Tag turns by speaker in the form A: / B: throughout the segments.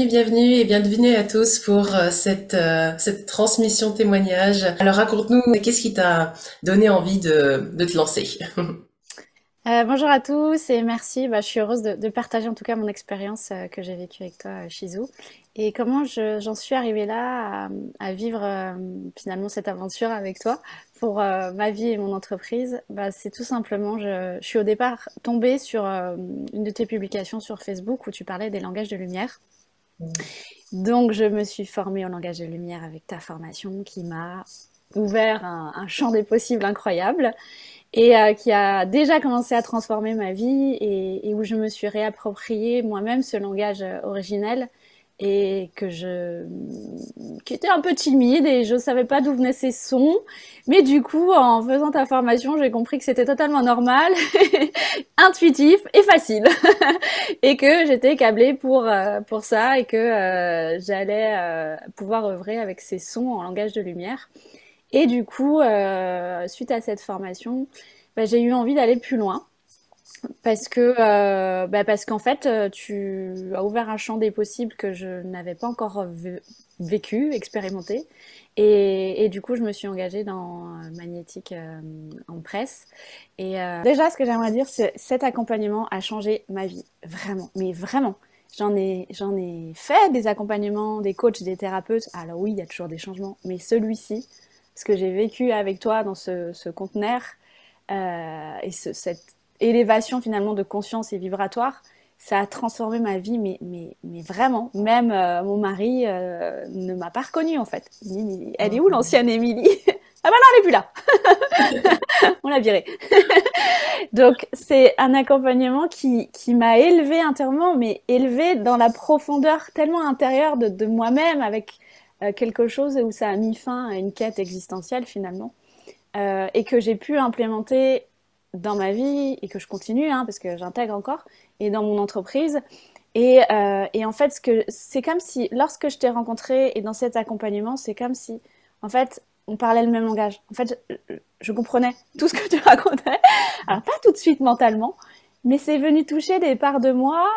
A: Bienvenue et bienvenue à tous pour cette transmission témoignage. Alors raconte-nous, qu'est-ce qui t'a donné envie de te lancer?
B: Bonjour à tous et merci. Je suis heureuse de partager en tout cas mon expérience que j'ai vécue avec toi, Shizou. Et comment j'en suis arrivée là à vivre finalement cette aventure avec toi pour ma vie et mon entreprise. C'est tout simplement, je suis au départ tombée sur une de tes publications sur Facebook où tu parlais des langages de lumière. Donc je me suis formée au langage de lumière avec ta formation qui m'a ouvert un champ des possibles incroyable et qui a déjà commencé à transformer ma vie et où je me suis réapproprié moi-même ce langage originel et qui était un peu timide et je savais pas d'où venaient ces sons. Mais du coup, en faisant ta formation, j'ai compris que c'était totalement normal, intuitif et facile. Et que j'étais câblée pour ça et que j'allais pouvoir œuvrer avec ces sons en langage de lumière. Et du coup, suite à cette formation, j'ai eu envie d'aller plus loin parce qu'en fait, tu as ouvert un champ des possibles que je n'avais pas encore vécu, expérimenté. Et du coup, je me suis engagée dans Magnétique en presse. Et déjà, ce que j'aimerais dire, c'est cet accompagnement a changé ma vie, vraiment, mais vraiment. J'en ai fait des accompagnements, des coachs, des thérapeutes. Alors oui, il y a toujours des changements, mais celui-ci, ce que j'ai vécu avec toi dans ce conteneur et cette élévation finalement de conscience et vibratoire, ça a transformé ma vie, mais vraiment. Même mon mari ne m'a pas reconnue en fait. Il dit, mais elle est où l'ancienne Émilie? Ah bah non, elle est plus là. On l'a virée. Donc c'est un accompagnement qui m'a élevée intérieurement, mais élevée dans la profondeur tellement intérieure de moi-même, avec quelque chose où ça a mis fin à une quête existentielle finalement, et que j'ai pu implémenter dans ma vie et que je continue, hein, parce que j'intègre encore, et dans mon entreprise. Et en fait, c'est comme si, lorsque je t'ai rencontré et dans cet accompagnement, c'est comme si, en fait, on parlait le même langage. En fait, je comprenais tout ce que tu racontais. Alors, pas tout de suite mentalement, mais c'est venu toucher des parts de moi,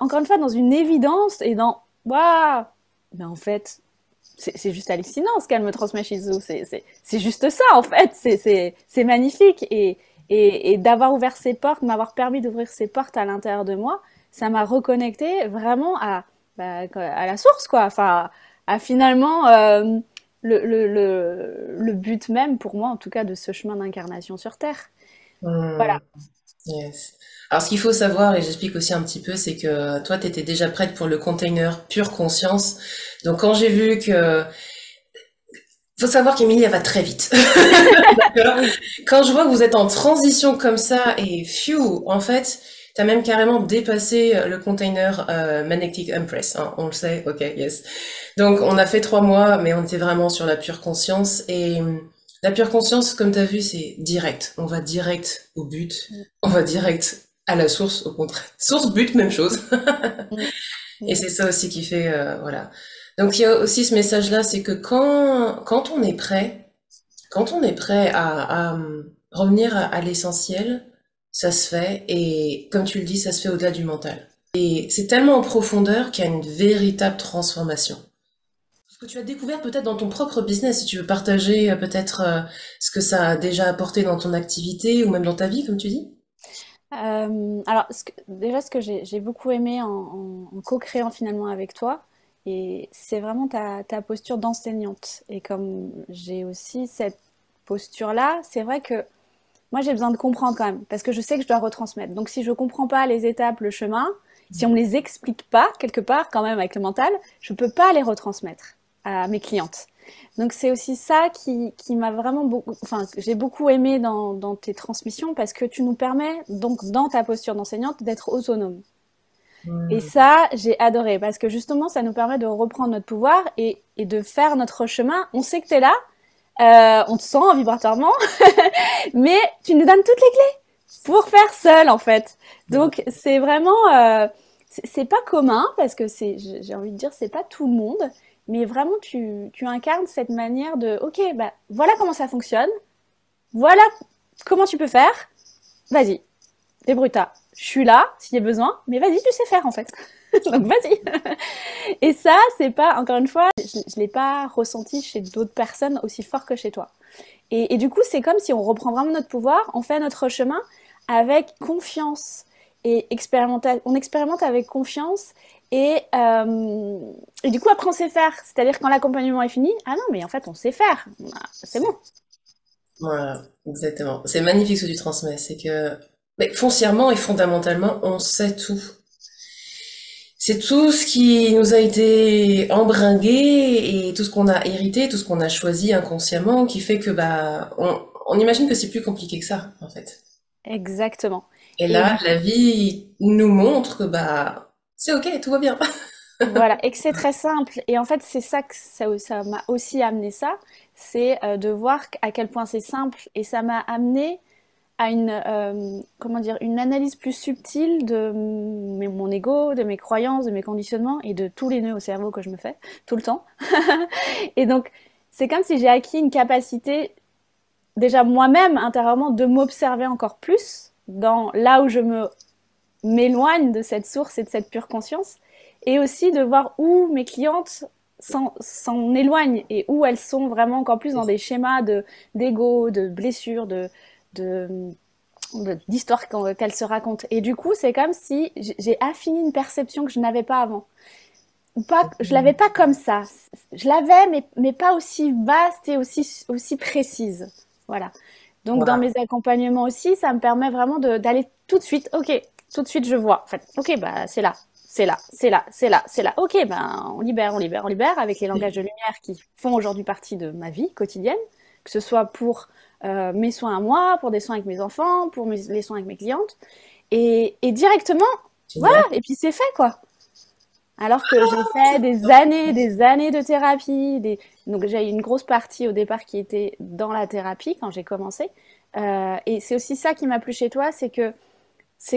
B: encore une fois, dans une évidence et dans, waouh, mais en fait, c'est juste hallucinant ce qu'elle me transmet chez Zou. C'est juste ça, en fait. C'est magnifique. Et d'avoir ouvert ces portes, m'avoir permis d'ouvrir ces portes à l'intérieur de moi, ça m'a reconnecté vraiment à la source, quoi. Enfin, à finalement le but même, pour moi, en tout cas, de ce chemin d'incarnation sur Terre. Voilà.
A: Hmm, yes. Alors ce qu'il faut savoir, et j'explique aussi un petit peu, c'est que toi, tu étais déjà prête pour le container pure conscience. Donc quand j'ai vu que... Faut savoir qu'Émilie, elle va très vite. D'accord.
B: Oui.
A: Quand je vois que vous êtes en transition comme ça et phew, en fait, t'as même carrément dépassé le container Magnetic Impress, hein, on le sait, ok, yes. Donc on a fait 3 mois, mais on était vraiment sur la pure conscience et la pure conscience, comme t'as vu, c'est direct. On va direct au but,
B: Mm,
A: on va direct à la source, au contraire. Source, but, même chose.
B: mm,
A: Et
B: mm.
A: c'est ça aussi qui fait, voilà. Donc il y a aussi ce message-là, c'est que quand on est prêt à revenir à l'essentiel, ça se fait. Et comme tu le dis, ça se fait au-delà du mental. Et c'est tellement en profondeur qu'il y a une véritable transformation. Ce que tu as découvert peut-être dans ton propre business, si tu veux partager peut-être ce que ça a déjà apporté dans ton activité ou même dans ta vie, comme tu dis.
B: Alors, déjà, ce que j'ai beaucoup aimé en co-créant finalement avec toi, et c'est vraiment ta posture d'enseignante. Et comme j'ai aussi cette posture-là, c'est vrai que moi, j'ai besoin de comprendre quand même, parce que je sais que je dois retransmettre. Donc, si je comprends pas les étapes, le chemin, si on me les explique pas, quelque part, quand même, avec le mental, je peux pas les retransmettre à mes clientes. Donc, c'est aussi ça qui m'a vraiment beaucoup, enfin, que j'ai beaucoup aimé dans tes transmissions, parce que tu nous permets, donc, dans ta posture d'enseignante, d'être autonome. Et
A: Hmm.
B: ça, j'ai adoré, parce que justement, ça nous permet de reprendre notre pouvoir et de faire notre chemin. On sait que tu es là, on te sent vibratoirement, mais tu nous donnes toutes les clés pour faire seul en fait. Donc c'est vraiment, c'est pas commun parce que j'ai envie de dire, c'est pas tout le monde, mais vraiment tu incarnes cette manière de, ok, bah voilà comment ça fonctionne, voilà comment tu peux faire, vas-y, débrouille-toi. Je suis là s'il y a besoin, mais vas-y, tu sais faire en fait. Donc vas-y. Et ça, c'est pas, encore une fois, je l'ai pas ressenti chez d'autres personnes aussi fort que chez toi. Et du coup, c'est comme si on reprend vraiment notre pouvoir, on fait notre chemin avec confiance et on expérimente avec confiance et du coup après on sait faire. C'est-à-dire quand l'accompagnement est fini, ah non mais en fait on sait faire, c'est bon.
A: Voilà, exactement. C'est magnifique ce que tu transmets. C'est que, mais foncièrement et fondamentalement, on sait tout. C'est tout ce qui nous a été embringué et tout ce qu'on a hérité, tout ce qu'on a choisi inconsciemment qui fait que, bah, on imagine que c'est plus compliqué que ça, en fait.
B: Exactement.
A: Et
B: Et
A: là,
B: du
A: la vie nous montre que, bah, c'est ok, tout va bien.
B: Voilà, et que c'est très simple. Et en fait, c'est ça que ça m'a aussi amené ça, c'est de voir à quel point c'est simple. Et ça m'a amené à comment dire, une analyse plus subtile de mon ego, de mes croyances, de mes conditionnements et de tous les nœuds au cerveau que je me fais tout le temps. Et donc, c'est comme si j'ai acquis une capacité, déjà moi-même intérieurement, de m'observer encore plus dans là où je m'éloigne de cette source et de cette pure conscience, et aussi de voir où mes clientes s'en éloignent et où elles sont vraiment encore plus dans des schémas d'ego, de blessures, de, d'histoires qu'elles se racontent. Et du coup, c'est comme si j'ai affiné une perception que je n'avais pas avant. Ou pas, je l'avais pas comme ça. Je l'avais, mais pas aussi vaste et aussi précise. Voilà. Donc, dans
A: Voilà.
B: mes accompagnements aussi, ça me permet vraiment d'aller tout de suite. Ok, tout de suite, je vois. En fait, ok, bah, c'est là. C'est là, c'est là, c'est là, c'est là. Ok, ben, on libère, on libère, on libère avec les langages de lumière qui font aujourd'hui partie de ma vie quotidienne, que ce soit pour mes soins à moi, pour des soins avec mes enfants, pour les soins avec mes clientes. Et directement, voilà,
A: Génial.
B: et puis c'est fait, quoi. Alors que j'ai fait
A: C'est
B: des années de thérapie. Donc j'ai eu une grosse partie au départ qui était dans la thérapie quand j'ai commencé. Et c'est aussi ça qui m'a plu chez toi, c'est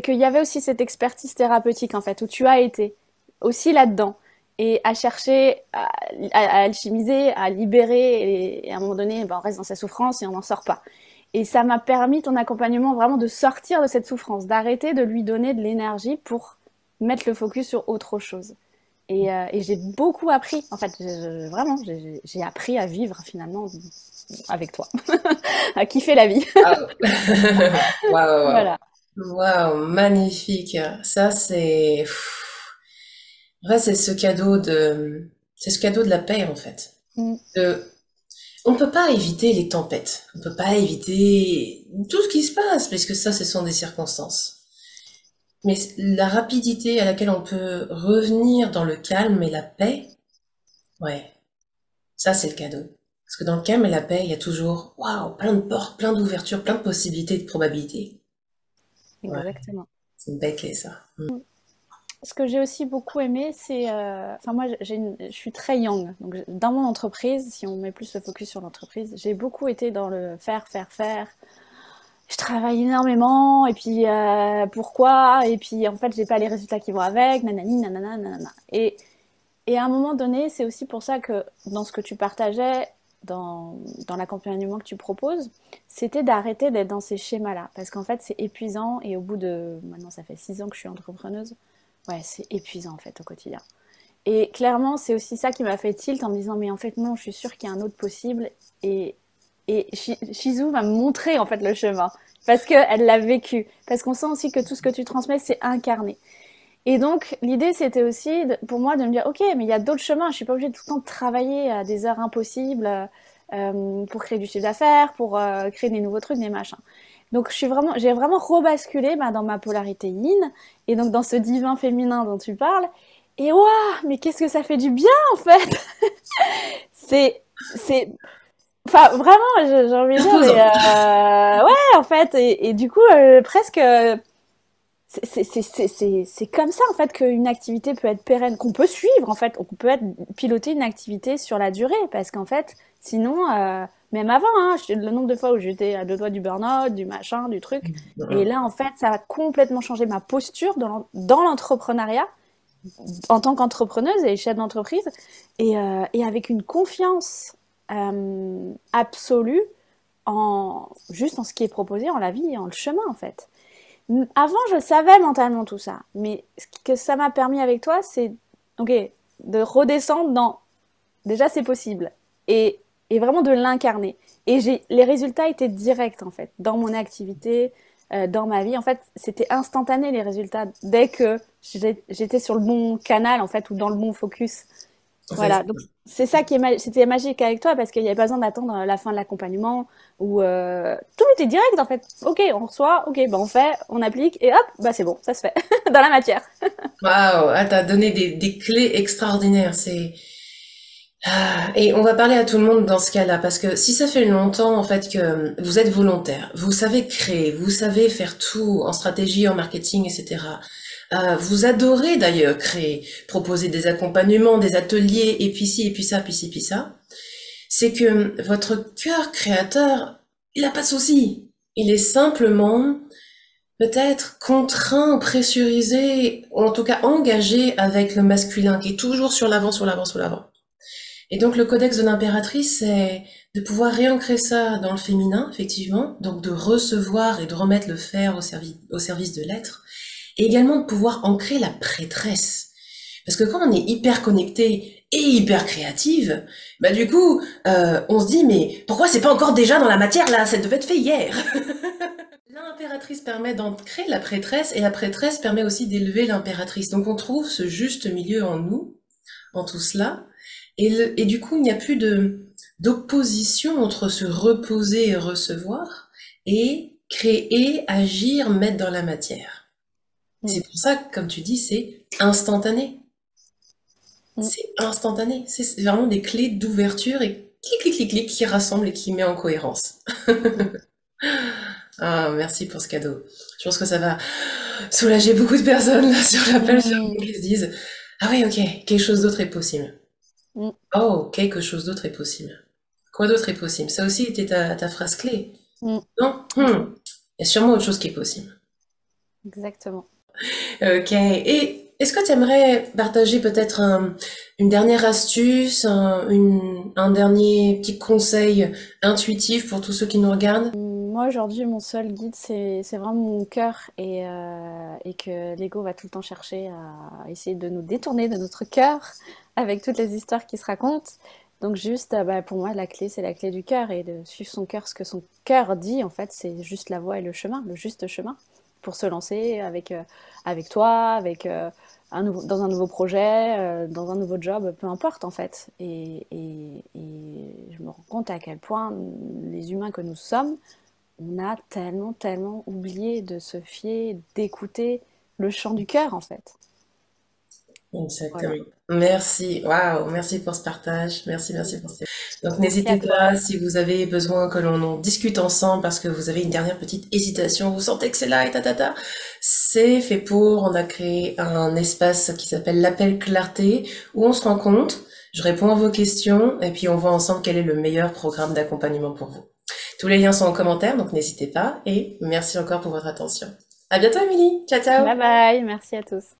B: qu'il y avait aussi cette expertise thérapeutique en fait, où tu as été aussi là-dedans et à chercher à alchimiser, à libérer. Et à un moment donné, ben, on reste dans sa souffrance et on n'en sort pas. Et ça m'a permis, ton accompagnement, vraiment de sortir de cette souffrance, d'arrêter de lui donner de l'énergie pour mettre le focus sur autre chose. Et j'ai beaucoup appris, en fait, vraiment, j'ai appris à vivre finalement avec toi, à kiffer la vie.
A: Waouh. Waouh, waouh.
B: Voilà.
A: Waouh, magnifique. Ça, ouais, c'est ce cadeau de la paix, en fait.
B: Mm.
A: De, on ne peut pas éviter les tempêtes. On ne peut pas éviter tout ce qui se passe, puisque ça, ce sont des circonstances. Mais la rapidité à laquelle on peut revenir dans le calme et la paix, ouais, ça, c'est le cadeau. Parce que dans le calme et la paix, il y a toujours, waouh, plein de portes, plein d'ouvertures, plein de possibilités, de probabilités. Ouais,
B: Exactement.
A: c'est une belle clé, ça.
B: Ce que j'ai aussi beaucoup aimé, c'est, enfin moi, je suis très yang. Donc dans mon entreprise, si on met plus le focus sur l'entreprise, j'ai beaucoup été dans le faire, faire, faire. Je travaille énormément, et puis pourquoi? Et puis en fait, j'ai pas les résultats qui vont avec, nanani, nanana, nanana. Et à un moment donné, c'est aussi pour ça que dans ce que tu partageais, dans l'accompagnement que tu proposes, c'était d'arrêter d'être dans ces schémas-là. Parce qu'en fait, c'est épuisant, et au bout de, maintenant ça fait 6 ans que je suis entrepreneuse, ouais, c'est épuisant en fait au quotidien. Et clairement, c'est aussi ça qui m'a fait tilt en me disant, mais en fait non, je suis sûre qu'il y a un autre possible. Et, et Shizu va me montrer en fait le chemin. Parce qu'elle l'a vécu. Parce qu'on sent aussi que tout ce que tu transmets, c'est incarné. Et donc, l'idée, c'était aussi pour moi de me dire, ok, mais il y a d'autres chemins. Je suis pas obligée de tout le temps de travailler à des heures impossibles pour créer du chiffre d'affaires, pour créer des nouveaux trucs, des machins. Donc, j'ai vraiment rebasculé bah, dans ma polarité yin et donc dans ce divin féminin dont tu parles. Et waouh, mais qu'est-ce que ça fait du bien en fait. C'est, enfin vraiment, j'ai envie de dire, mais
A: Reposant.
B: ouais, en fait, et du coup, presque c'est comme ça en fait qu'une activité peut être pérenne, qu'on peut suivre en fait, on peut piloter une activité sur la durée parce qu'en fait, sinon, même avant, hein, le nombre de fois où j'étais à deux doigts du burn-out, du machin, du truc, et là en fait, ça a complètement changé ma posture dans l'entrepreneuriat en tant qu'entrepreneuse et chef d'entreprise et avec une confiance absolue juste en ce qui est proposé, en la vie et en le chemin en fait. Avant, je savais mentalement tout ça, mais ce que ça m'a permis avec toi, c'est, ok, de redescendre dans déjà c'est possible et, et vraiment de l'incarner. Et les résultats étaient directs en fait dans mon activité, dans ma vie. En fait, c'était instantané les résultats dès que j'étais sur le bon canal en fait ou dans le bon focus.
A: Ça,
B: Voilà, donc c'est ça qui c'était magique avec toi parce qu'il n'y avait pas besoin d'attendre la fin de l'accompagnement ou tout était direct en fait. Ok, on reçoit, ok, ben on fait, on applique et hop, bah c'est bon, ça se fait dans la matière.
A: waouh, ah, t'as donné des clés extraordinaires. Et on va parler à tout le monde dans ce cas-là, parce que si ça fait longtemps en fait que vous êtes volontaire, vous savez créer, vous savez faire tout en stratégie, en marketing, etc. Vous adorez d'ailleurs créer, proposer des accompagnements, des ateliers, et puis ci, et puis ça, puis ci, puis ça. C'est que votre cœur créateur, il n'a pas de souci. Il est simplement peut-être contraint, pressurisé, ou en tout cas engagé avec le masculin, qui est toujours sur l'avant, sur l'avant, sur l'avant. Et donc le codex de l'impératrice, c'est de pouvoir réancrer ça dans le féminin, effectivement, donc de recevoir et de remettre le faire au service de l'être, et également de pouvoir ancrer la prêtresse. Parce que quand on est hyper connecté et hyper créative, bah du coup, on se dit mais pourquoi c'est pas encore déjà dans la matière là? Ça devait être fait hier. L'impératrice permet d'ancrer la prêtresse et la prêtresse permet aussi d'élever l'impératrice. Donc on trouve ce juste milieu en nous, en tout cela. Et du coup, il n'y a plus d'opposition entre se reposer et recevoir et créer, agir, mettre dans la matière.
B: Mm,
A: C'est pour ça que, comme tu dis, c'est instantané.
B: mm.
A: C'est instantané. C'est vraiment des clés d'ouverture et clic, clic, clic, clic qui rassemblent et qui met en cohérence.
B: Mm.
A: Ah, merci pour ce cadeau. Je pense que ça va soulager beaucoup de personnes là, sur l'appel, sur le
B: Oui.
A: qui se disent, ah oui, ok, quelque chose d'autre est possible.
B: Mm,
A: Oh, quelque chose d'autre est possible. Quoi d'autre est possible? Ça aussi était ta phrase clé.
B: mm.
A: Non?
B: Exa-
A: Il y a sûrement autre chose qui est possible.
B: Exactement.
A: Ok. Et est-ce que tu aimerais partager peut-être une dernière astuce, un dernier petit conseil intuitif pour tous ceux qui nous regardent?
B: Moi, aujourd'hui, mon seul guide, c'est vraiment mon cœur et que l'ego va tout le temps chercher à essayer de nous détourner de notre cœur avec toutes les histoires qui se racontent. Donc juste, bah, pour moi, la clé, c'est la clé du cœur et de suivre son cœur, ce que son cœur dit, en fait, c'est juste la voie et le chemin, le juste chemin pour se lancer avec toi, dans un nouveau projet, dans un nouveau job, peu importe, en fait. Et je me rends compte à quel point les humains que nous sommes, on a tellement, tellement oublié de se fier, d'écouter le chant du cœur, en fait.
A: Exactement.
B: Voilà.
A: Merci. Waouh. Merci pour ce partage. Merci, merci pour ce... Donc,
B: Merci
A: n'hésitez
B: à toi.
A: pas si vous avez besoin que l'on en discute ensemble parce que vous avez une dernière petite hésitation, vous sentez que c'est là et tatata. C'est fait pour. On a créé un espace qui s'appelle l'appel clarté où on se rencontre. Je réponds à vos questions et puis on voit ensemble quel est le meilleur programme d'accompagnement pour vous. Tous les liens sont en commentaire, donc n'hésitez pas et merci encore pour votre attention. À bientôt, Émilie. Ciao, ciao.
B: Bye bye, merci à tous.